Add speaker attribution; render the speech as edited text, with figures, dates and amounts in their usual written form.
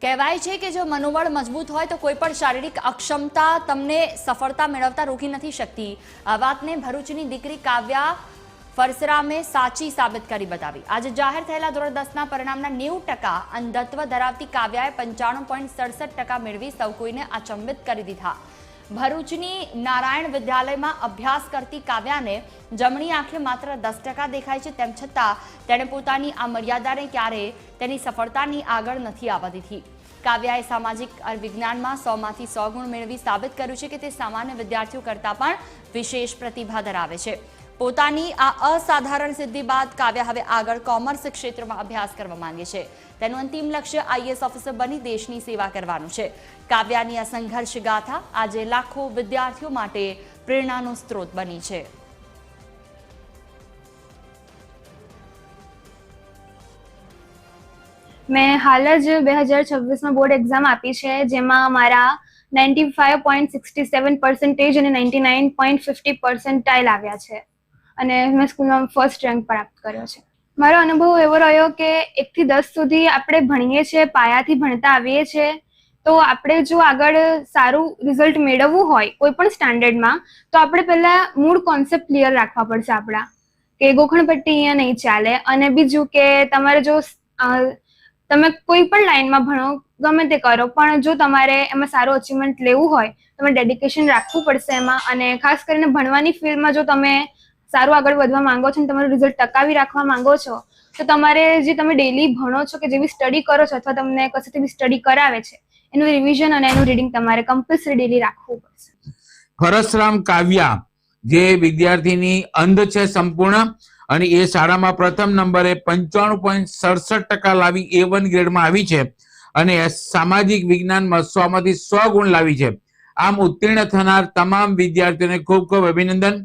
Speaker 1: કહેવાય છે કે જો મનોબળ મજબૂત હોય તો કોઈ પણ શારીરિક અક્ષમતા તમને સફળતા મેળવતા રોકી નથી શકતી। આ વાતને ભરૂચની દીકરી કાવ્યા ફરસરામે સાચી સાબિત કરી બતાવી। આજે જાહેર થયેલા ધોરણ 10ના પરિણામના 90% અંધત્વ ધરાવતી કાવ્યાએ 95.67% મેળવી સૌ કોઈને અચંબિત કરી દીધા। ભરૂચની નારાયણ વિદ્યાલયમાં અભ્યાસ કરતી કાવ્યાને જમણી આંખે માત્ર 10% દેખાય છે, તેમ છતાં તેણે પોતાની આ મર્યાદાને ક્યારેય તેની સફળતાની આગળ નથી આવવા દીધી। કાવ્યાએ સામાજિક વિજ્ઞાનમાં 100માંથી 100 ગુણ મેળવી સાબિત કર્યું છે કે તે સામાન્ય વિદ્યાર્થીઓ કરતાં પણ વિશેષ પ્રતિભા ધરાવે છે। પોતાની આ અસાધારણ સિદ્ધિ બાદ કાવ્યા હવે આગળ કોમર્સ ક્ષેત્રમાં અભ્યાસ કરવા માંગે છે। તેનું અંતિમ લક્ષ્ય આઈએએસ ઓફિસર બની દેશની સેવા કરવાનું છે। કાવ્યાની આ સંઘર્ષ ગાથા આજે લાખો વિદ્યાર્થીઓ માટે પ્રેરણાનો સ્ત્રોત બની છે।
Speaker 2: मैं हाल ज 2026 बोर्ड एग्जाम आपी है, जेमा मारा 95.67% અને 99.50% આવ્યા છે અને મેં સ્કૂલમાં ફર્સ્ટ રેન્ક પ્રાપ્ત કર્યો છે। મારો અનુભવ એવો રહ્યો કે 1 થી 10 સુધી આપણે ભણીએ છીએ, પાયાથી ભણતા આવીએ છીએ, તો આપણે જો આગળ સારું રિઝલ્ટ મેળવવું હોય કોઈ પણ સ્ટાન્ડર્ડમાં તો આપણે પહેલા મૂળ કોન્સેપ્ટ ક્લિયર રાખવા પડશે આપણા, કે ગોખણપટ્ટી અહીંયા નહીં ચાલે। અને બીજું કે તમારે જો તમે કોઈ પણ લાઈનમાં ભણો, ગમે તે કરો, પણ જો તમારે એમાં સારું અચીવમેન્ટ લેવું હોય તમે ડેડિકેશન રાખવું પડશે એમાં। અને ખાસ કરીને ભણવાની ફિલ્ડમાં જો તમે સારું આગળ વધવા માંગો છો અને તમારું રિઝલ્ટ ટકાવી રાખવા માંગો છો તો તમારે જે તમે ડેલી ભણો છો કે જેવી સ્ટડી કરો છો અથવા તમને કશેથી બી સ્ટડી કરાવે છે એનું રિવિઝન અને એનું રીડિંગ તમારે કમ્પલસરી ડેલી રાખવું પડશે।
Speaker 3: ફરસરામ કાવ્યા જે વિદ્યાર્થીની અંધ છે સંપૂર્ણ અને એ શાળામાં પ્રથમ નંબરે 95.67% લાવી A1 ગ્રેડમાં આવી છે અને સામાજિક વિજ્ઞાનમાં 100માંથી 100 ગુણ લાવી છે। આમ ઉત્તીર્ણ થનાર તમામ વિદ્યાર્થીઓને ખૂબ ખૂબ અભિનંદન।